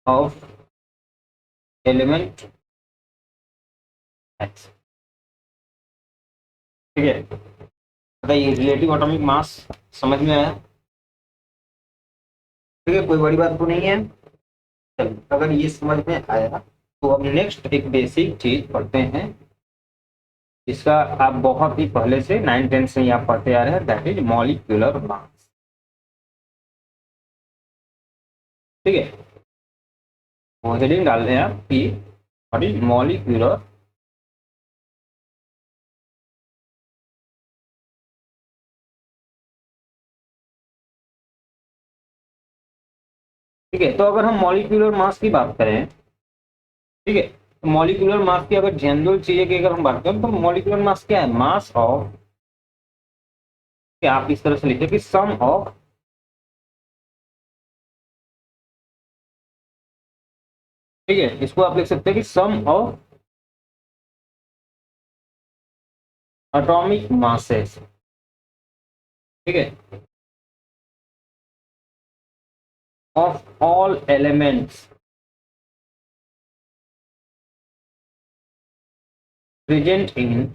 of element x, ठीक है। बताइए रिलेटिव एटॉमिक मास समझ में आया, ठीक है, कोई बड़ी बात तो नहीं है। चलिए अगर ये समझ में आया तो अब नेक्स्ट एक बेसिक चीज पढ़ते हैं, इसका आप बहुत ही पहले से 9-10 से ही आप पढ़ते आ रहे हैं, दैट इज मॉलिक्यूलर मास, ठीक है। वो हेडिंग डाल रहे हैं आप कि व्हाट इज मॉलिक्यूलर ठीक है। तो अगर हम मॉलिक्यूलर मास की बात करें, ठीक है, तो मॉलिक्यूलर मास की अगर जनरल चीजें की अगर हम बात करें तो मॉलिक्यूलर मास क्या है, मास ऑफ, आप इस तरह से लिखते कि सम ऑफ, ठीक है, इसको आप लिख सकते हैं कि सम ऑफ एटॉमिक मासेस, ठीक है, of all elements present in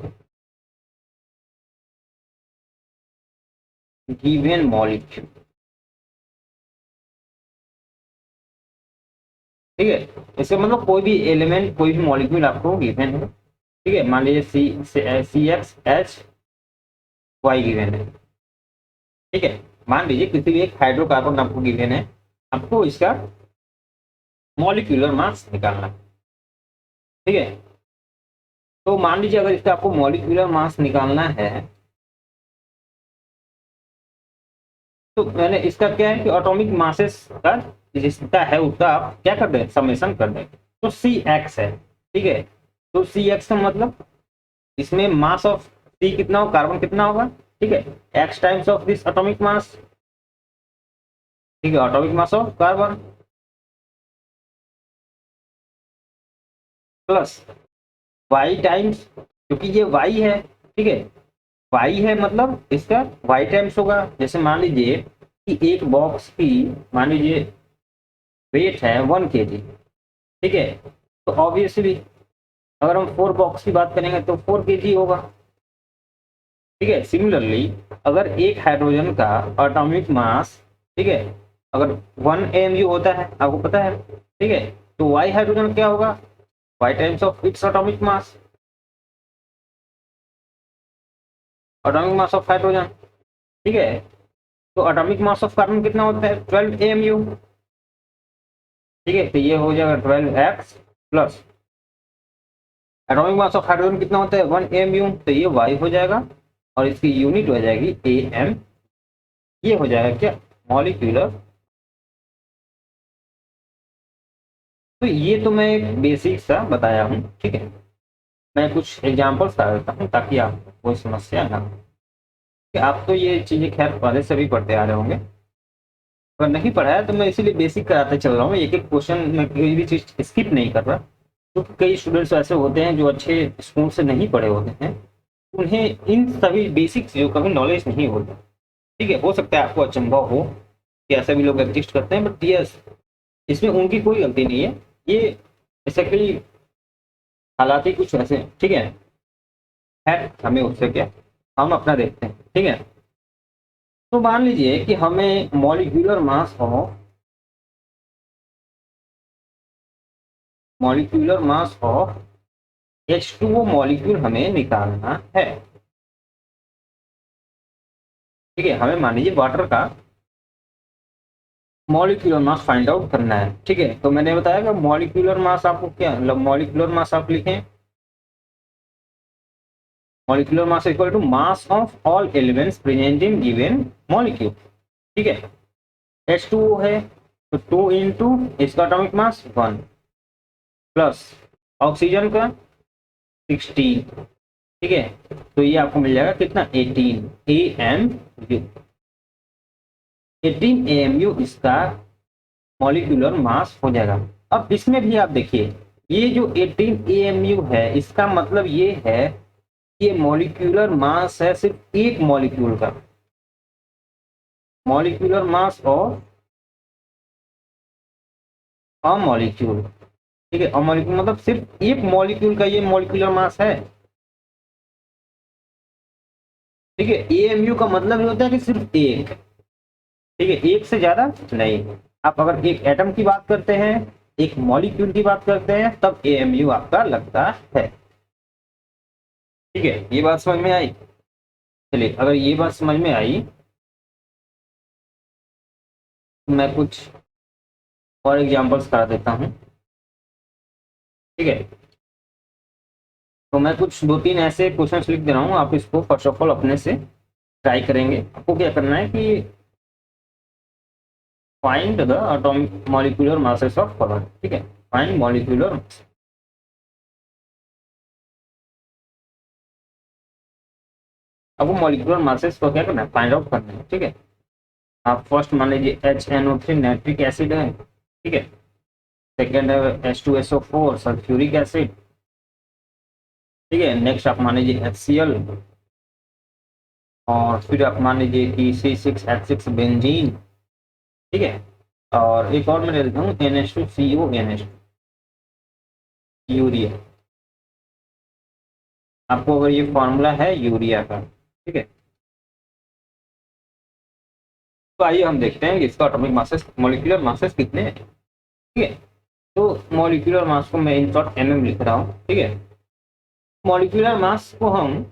given molecule, ठीक है। इसका मतलब कोई भी एलिमेंट, कोई भी मॉलिक्यूल आपको गिवन है, ठीक है, मान लीजिए सी एक्स एच वाई गिवन है, ठीक है। मान लीजिए किसी भी एक हाइड्रोकार्बन आपको गिवन है, आपको इसका मॉलिक्यूलर मास निकालना है, ठीक है। तो मान लीजिए अगर इसका आपको मॉलिक्यूलर मास निकालना है तो मैंने इसका क्या है कि एटॉमिक मासेस का जितना है उसका आप क्या कर दें, समेशन कर दें, तो सी एक्स है, ठीक है। तो सी एक्स का मतलब इसमें मास ऑफ सी कितना हो, कार्बन कितना होगा, ठीक है, x times of this atomic mass, ठीक है, atomic mass of carbon plus y times, क्योंकि ये वाई है, ठीक है, वाई है मतलब इसका वाई टाइम्स होगा। जैसे मान लीजिए कि एक बॉक्स की मान लीजिए वेट है 1 kg, ठीक है, तो ऑब्वियसली अगर हम 4 बॉक्स की बात करेंगे तो 4 kg होगा, ठीक है। सिमिलरली अगर एक हाइड्रोजन का एटॉमिक मास, ठीक है, अगर 1 AMU होता है आपको पता है, ठीक है, तो वाई हाइड्रोजन क्या होगा, y times of its atomic mass, atomic mass of hydrogen, ठीक है। तो एटॉमिक मास ऑफ कार्बन कितना होता है, 12 AMU, ठीक है, तो ये हो जाएगा 12x plus atomic mass of hydrogen कितना होता है 1 AMU, तो ये y हो जाएगा और इसकी यूनिट हो जाएगी AM, ये हो जाएगा क्या, मॉलिक्यूलर। तो ये तो मैं एक बेसिक सा बताया हूँ, ठीक है। मैं कुछ एग्जांपल्स बता देता हूँ ताकि आपको कोई समस्या ना हो, कि आप तो ये चीज़ें खैर पहले से भी पढ़ते आ रहे होंगे, अगर नहीं पढ़ा है तो मैं इसीलिए बेसिक कराते चल रहा हूँ, एक एक क्वेश्चन में कोई भी चीज़ स्किप नहीं कर रहा, क्योंकि कई स्टूडेंट्स ऐसे होते हैं जो अच्छे स्कूल से नहीं पढ़े होते हैं, उन्हें इन सभी बेसिक चीज़ों का भी नॉलेज नहीं होता, ठीक है। हो सकता है आपको अचंभा हो कि ऐसे भी लोग एग्जिस्ट करते हैं, बट यस इसमें उनकी कोई गलती नहीं है, ये बेसिकली हालात ही कुछ ऐसे हैं, ठीक है, हमें उससे क्या, हम अपना देखते हैं, ठीक है। तो मान लीजिए कि हमें molecular mass of H2O molecule हमें निकालना है, ठीक है। हमें मान लीजिए वाटर का मॉलिक्यूलर मास फाइंड आउट करना है, ठीक है। तो मैंने बताया कि मॉलिक्यूलर मास आपको क्या मतलब, मॉलिक्यूलर मास आप लिखें, molecular mass equal to mass of all elements present in given molecule, ठीक है। H2O है तो 2 इंटू इसका एटॉमिक मास 1, प्लस ऑक्सीजन का 16, ठीक है। तो ये आपको मिल जाएगा कितना, 18 AMU। 18 AMU इसका मॉलिक्यूलर मास हो जाएगा। अब इसमें भी आप देखिए, ये जो 18 AMU है, इसका मतलब ये है ये मॉलिक्यूलर मास है सिर्फ एक मॉलिक्यूल का, मॉलिक्यूलर मास और अ मॉलिक्यूल, ठीक है। और मॉलिक्यूल मतलब सिर्फ एक मॉलिक्यूल का ये मॉलिक्यूलर मास है, ठीक है। एएमयू का मतलब ये होता है कि सिर्फ एक, ठीक है, एक से ज्यादा नहीं। आप अगर एक एटम की बात करते हैं, एक मॉलिक्यूल की बात करते हैं, तब एएमयू आपका लगता है, ठीक है। ये बात समझ में आई। चलिए, अगर ये बात समझ में आई तो मैं कुछ और एग्जांपल्स करा देता हूँ, ठीक है। तो मैं कुछ दो तीन ऐसे क्वेश्चंस लिख दे रहा हूँ, आप इसको फर्स्ट ऑफ ऑल अपने से ट्राई करेंगे। आपको क्या करना है कि find the atomic molecular masses of following, ठीक है। फाइंड मॉलिक्यूलर, आपको मॉलिक्यूलर मासेस को क्या करना है, फाइंड आउट करना है, ठीक है। आप फर्स्ट मान लीजिए HNO3 नाइट्रिक एसिड है, ठीक है। सेकेंड है H2SO4 सल्फ्यूरिक एसिड, ठीक है। नेक्स्ट आप मान लीजिए HCl, और फिर आप मान लीजिए कि C6H6 बेंजीन, ठीक है। और एक और मैं ले लेता हूँ NH2CONH यूरिया। आपको अगर ये फॉर्मूला है यूरिया का, ठीक है। तो आइए हम देखते हैं कि इसका एटॉमिक मासेस, मॉलिक्यूलर मासेस कितने हैं, ठीक है। तो मॉलिक्यूलर मास को मैं इन शॉर्ट mm लिख रहा हूँ, ठीक है। मॉलिक्यूलर मास को हम,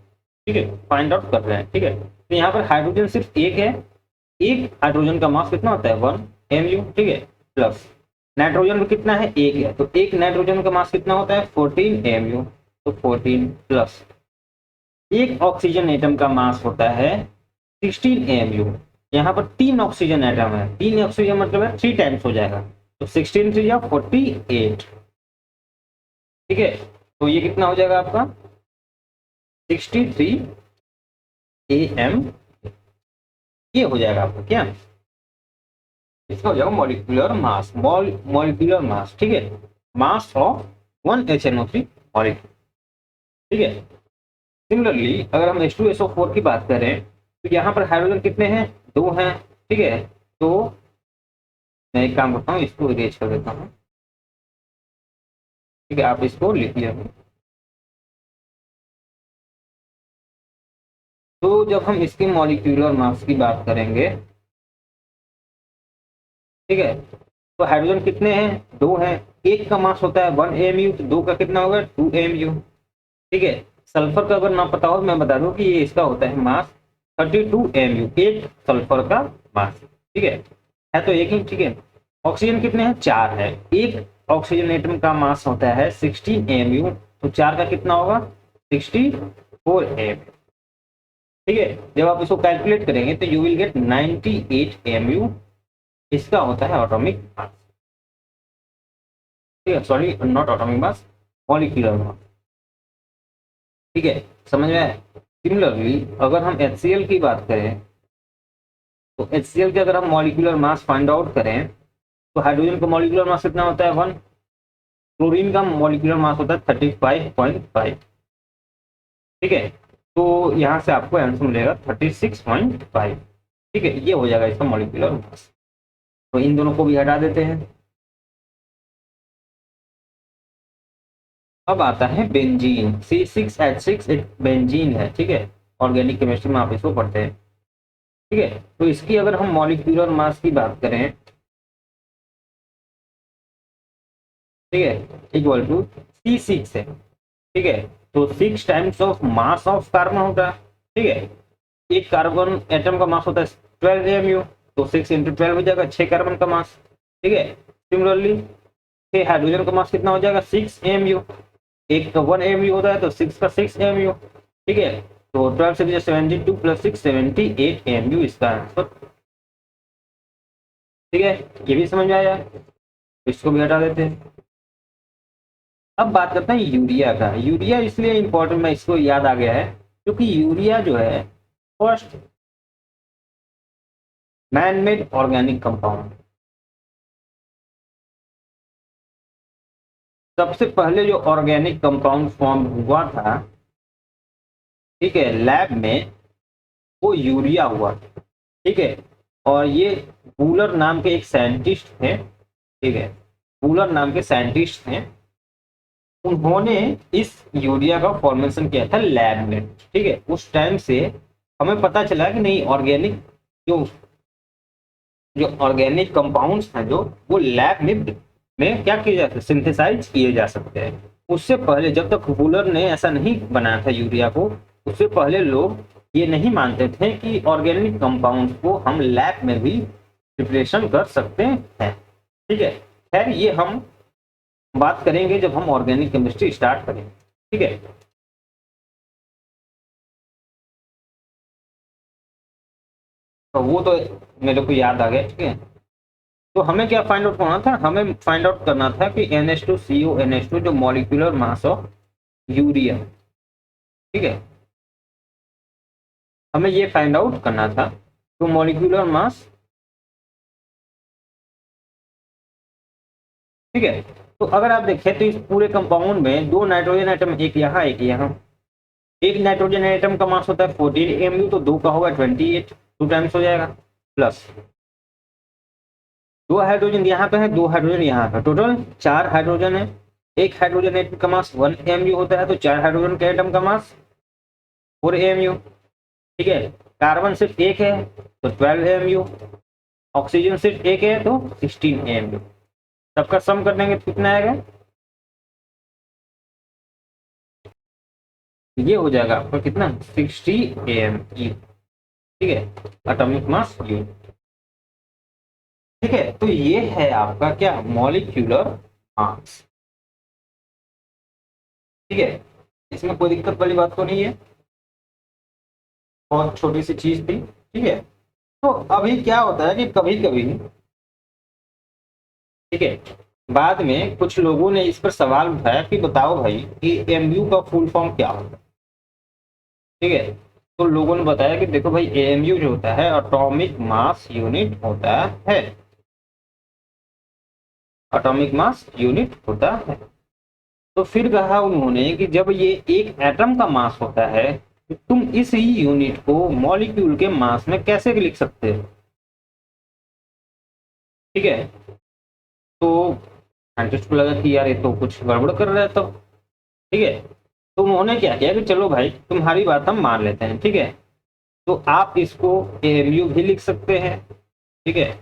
ठीक है, फाइंड आउट कर रहे हैं, ठीक है। तो यहाँ पर हाइड्रोजन सिर्फ एक है, एक हाइड्रोजन का मास कितना होता है 1 mu, ठीक है। प्लस नाइट्रोजन में कितना है, एक है, तो एक नाइट्रोजन का मास कितना होता है 14 mu, तो 14 प्लस एक ऑक्सीजन एटम का मास होता है 16 AMU। यहाँ पर तीन ऑक्सीजन एटम है, तीन ऑक्सीजन मतलब है 3 टाइम्स हो जाएगा, तो 16 3 या 48, ठीक है। तो ये कितना हो जाएगा आपका 63 AM, ये हो जाएगा आपका क्या, इसका हो जाएगा मॉलिक्यूलर मास, मॉलिक्यूलर मास, ठीक है। मास ऑफ 1 HNO3 मॉलिक्यूल, ठीक है। सिमिलरली अगर हम H2SO4 की बात करें, तो यहाँ पर हाइड्रोजन कितने हैं, दो हैं, ठीक है। तो मैं एक काम करता हूँ, इसको इरेज कर देता हूँ, ठीक है। आप इसको लिखिए। तो जब हम इसके मॉलिक्यूलर मास की बात करेंगे, ठीक है, तो हाइड्रोजन कितने हैं, दो हैं, एक का मास होता है 1 AMU, तो दो का कितना होगा 2 AMU, ठीक है। सल्फर का अगर ना पता हो, मैं बता दूं कि ये इसका होता है मास 32 AMU, एक सल्फर का मास, ठीक है तो एक ही, ठीक है। ऑक्सीजन कितने हैं, चार है, एक ऑक्सीजन एटम का मास होता है 16 AMU, तो चार का कितना होगा 64 AMU, ठीक है। जब आप इसको कैलकुलेट करेंगे तो यू विल गेट 98 AMU, इसका होता है एटॉमिक मास, ठीक है। Sorry, not atomic mass, molecular mass, ठीक है। समझ में आया। सिमिलरली अगर हम HCl की बात करें, तो HCl के अगर हम मॉलिक्यूलर मास फाइंड आउट करें, तो हाइड्रोजन का मॉलिक्यूलर मास कितना होता है 1, क्लोरीन का मॉलिक्यूलर मास होता है 35.5, ठीक है। तो यहाँ से आपको आंसर मिलेगा 36.5, ठीक है। ये हो जाएगा इसका मॉलिक्यूलर मास। तो इन दोनों को भी हटा देते हैं। अब आता है बेंजीन, C6H6 एक बेंजीन है, ठीक है। ऑर्गेनिक केमिस्ट्री में आप इसको पढ़ते हैं, ठीक है। तो इसकी अगर हम मॉलिक्यूलर मास की बात करें, ठीक है, इक्वल टू C6 है, ठीक है। तो 6 times of mass of carbon होगा, ठीक है। एक कार्बन एटम का मास होता है 12 AMU, तो 6 इंटू 12 हो जाएगा 6 कार्बन का मास, ठीक है। सिमिलरली 6 हाइड्रोजन का मास कितना हो जाएगा 6 AMU, एक का 1 AMU होता है, तो 6 का 6 AMU, ठीक है। तो 12 से 72 प्लस 6 78 AMU इसका आंसर, ठीक है। ये भी समझ में आया, इसको भी हटा देते हैं। अब बात करते हैं यूरिया का। यूरिया इसलिए इंपॉर्टेंट, मैं इसको याद आ गया है क्योंकि यूरिया जो है first man made organic compound, सबसे पहले जो ऑर्गेनिक कंपाउंड फॉर्म हुआ था, ठीक है, लैब में, वो यूरिया हुआ, ठीक है। और ये वूलर नाम के एक साइंटिस्ट थे, ठीक है, वूलर नाम के साइंटिस्ट थे, उन्होंने इस यूरिया का फॉर्मेशन किया था लैब में, ठीक है। उस टाइम से हमें पता चला कि नहीं, ऑर्गेनिक जो जो ऑर्गेनिक कंपाउंड्स हैं जो, वो लैब में क्या किए जाते हैं, सिंथेसाइज किए जा सकते हैं। उससे पहले जब तक वूलर ने ऐसा नहीं बनाया था यूरिया को, उससे पहले लोग ये नहीं मानते थे कि ऑर्गेनिक कंपाउंड्स को हम लैब में भी प्रिपरेशन कर सकते हैं, ठीक है। खैर ये हम बात करेंगे जब हम ऑर्गेनिक केमिस्ट्री स्टार्ट करेंगे, ठीक है। तो वो तो मेरे को याद आ गया, ठीक है। तो हमें क्या फाइंड आउट करना था, हमें फाइंड आउट करना था कि NH2CO NH2 जो मॉलिक्यूलर मास ऑफ यूरिया, ठीक है, हमें ये फाइंड आउट करना था। तो मॉलिक्यूलर मास, ठीक है। तो अगर आप देखें तो इस पूरे कंपाउंड में दो नाइट्रोजन आइटम, एक यहाँ एक यहाँ, एक नाइट्रोजन आइटम का मास होता है 14 MU, तो दो का होगा 28, 2 टाइम्स हो जाएगा, प्लस दो हाइड्रोजन यहाँ पे है, दो हाइड्रोजन यहाँ पे, टोटल 4 हाइड्रोजन है। एक हाइड्रोजन एटम का मास 1 MU होता है, तो 4 हाइड्रोजन के एटम का मास 4 MU, ठीक है। कार्बन सिर्फ एक है तो 12 MU, ऑक्सीजन सिर्फ एक है तो 16 MU। सबका सम कर देंगे तो कितना आएगा, ये हो जाएगा आपका कितना, 60 AMU, ठीक है, एटॉमिक मास यूनिट, ठीक है। तो ये है आपका क्या, मॉलिक्यूलर मास, ठीक है। इसमें कोई दिक्कत वाली बात तो नहीं है, बहुत छोटी सी चीज थी, ठीक है। तो अभी क्या होता है कि कभी कभी, ठीक है, बाद में कुछ लोगों ने इस पर सवाल उठाया कि बताओ भाई कि एमयू का फुल फॉर्म क्या होता है, ठीक है। तो लोगों ने बताया कि देखो भाई, एमयू जो होता है एटॉमिक मास यूनिट होता है, एटॉमिक मास यूनिट होता है। तो फिर कहा उन्होंने कि जब ये एक एटम का मास होता है, तो तुम इस ही यूनिट को मॉलिक्यूल के मास में कैसे लिख सकते हो, ठीक है। तो साइंटिस्ट को लगा कि यार ये तो कुछ गड़बड़ कर रहा है, तो ठीक है। तो उन्होंने क्या किया कि चलो भाई तुम्हारी बात हम मान लेते हैं, ठीक है। तो आप इसको एमयू भी लिख सकते हैं, ठीक है,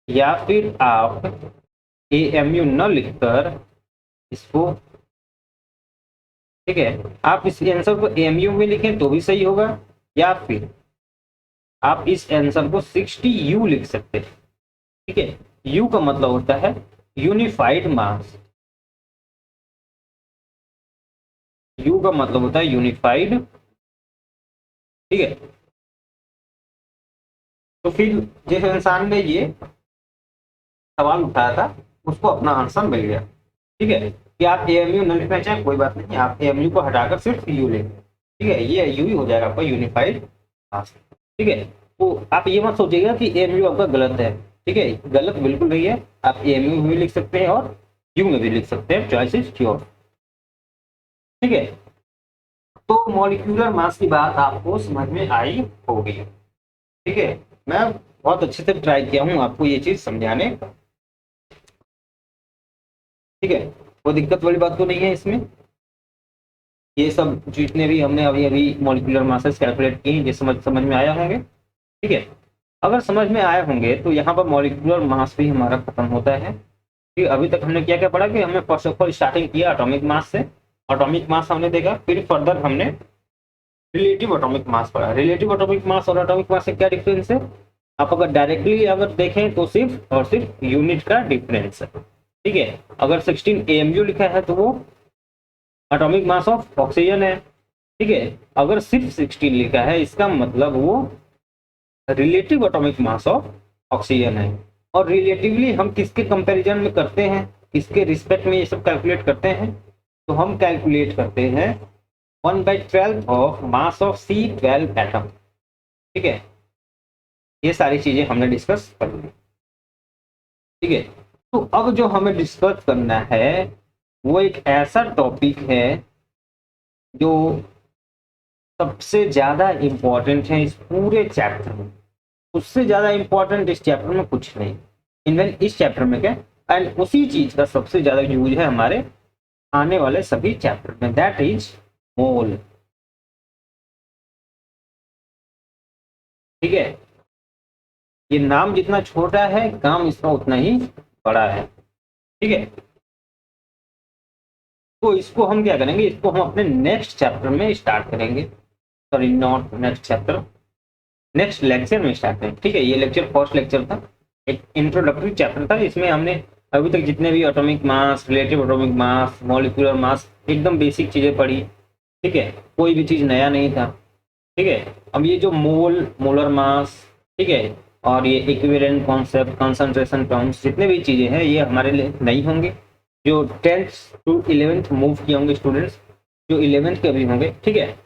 या फिर आप एमयू न लिखकर इसको, ठीक है, आप इस आंसर को एमयू में लिखें तो भी सही होगा, या फिर आप इस आंसर को 60U लिख सकते हैं, ठीक है। यू का मतलब होता है यूनिफाइड मास, यू का मतलब होता है यूनिफाइड, ठीक है। तो फिर जिस इंसान ने ये सवाल उठाया था उसको अपना आंसर मिल गया, ठीक है। कि आप एमयू न लिखना चाहें कोई बात नहीं, आप एमयू को हटाकर सिर्फ यू लें, ठीक है, ये यू ही हो जाएगा आपका यूनिफाइड मास, ठीक है। तो आप ये मत सोचिएगा कि एमयू आपका गलत है, ठीक है, गलत बिल्कुल नहीं है। आप एमयू में भी लिख सकते हैं और यू में भी लिख सकते हैं, चॉइस इज योर, ठीक है। तो मॉलिक्यूलर मास की बात आपको समझ में आई होगी, ठीक है। मैं बहुत अच्छे से ट्राई किया हूँ आपको ये चीज समझाने का, ठीक है। कोई दिक्कत वाली बात तो नहीं है इसमें। ये सब जितने भी हमने अभी अभी मॉलिक्यूलर मासेस कैलकुलेट किए ये समझ में आया होंगे, ठीक है। अगर समझ में आए होंगे तो यहाँ पर मॉलिक्यूलर मास भी हमारा खत्म होता है, ठीक है। अभी तक हमने क्या क्या पढ़ा कि हमने फर्स्ट ऑफ ऑल स्टार्टिंग किया एटॉमिक मास से, एटॉमिक मास हमने देखा, फिर फर्दर हमने रिलेटिव एटॉमिक मास पढ़ा। रिलेटिव एटॉमिक मास और एटॉमिक मास से क्या डिफरेंस है, आप अगर डायरेक्टली अगर देखें तो सिर्फ और सिर्फ यूनिट का डिफरेंस है, ठीक है। अगर 16 AMU लिखा है तो वो एटॉमिक मास ऑफ ऑक्सीजन है, ठीक है। अगर सिर्फ 16 लिखा है इसका मतलब वो relative atomic mass of oxygen है। और रिलेटिवली हम किसके कंपैरिजन में करते हैं, किसके रिस्पेक्ट में ये सब कैलकुलेट करते हैं? तो हम कैलकुलेट करते हैं 1/12 of mass of C12 atom. ठीक है, ये सारी चीजें हमने डिस्कस कर ली। ठीक है, तो अब जो हमें डिस्कस करना है वो एक ऐसा टॉपिक है जो सबसे ज्यादा इम्पोर्टेंट है इस पूरे चैप्टर में। उससे ज्यादा इम्पोर्टेंट इस चैप्टर में कुछ नहीं, इवन इस चैप्टर में क्या, एंड उसी चीज का सबसे ज्यादा यूज है हमारे आने वाले सभी चैप्टर में, दैट इज मोल। ठीक है, ये नाम जितना छोटा है काम इसका उतना ही बड़ा है। ठीक है, तो इसको हम क्या करेंगे, इसको हम अपने नेक्स्ट चैप्टर में स्टार्ट करेंगे, sorry not next chapter, next lecture में स्टार्ट करेंगे। ठीक है, ये लेक्चर फर्स्ट लेक्चर था, एक इंट्रोडक्टरी चैप्टर था। इसमें हमने अभी तक जितने भी atomic mass, relative atomic mass, molecular mass, एकदम बेसिक चीजें पढ़ी। ठीक है, कोई भी चीज नया नहीं था। ठीक है, अब ये जो मोल, मोलर मास, ठीक है, और ये इक्विवेलेंट कॉन्सेप्ट, कंसंट्रेशन टर्म्स, जितने भी चीजें हैं ये हमारे लिए नहीं होंगे। जो 10th टू 11th मूव किए होंगे स्टूडेंट्स, जो 11th के अभी होंगे, ठीक है,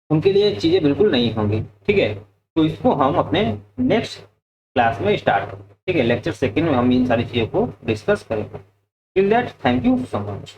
उनके लिए चीजें बिल्कुल नहीं होंगी। ठीक है, तो इसको हम अपने नेक्स्ट क्लास में स्टार्ट करेंगे। ठीक है, लेक्चर सेकंड में हम इन सारी चीजों को डिस्कस करेंगे। Till that, thank you so much.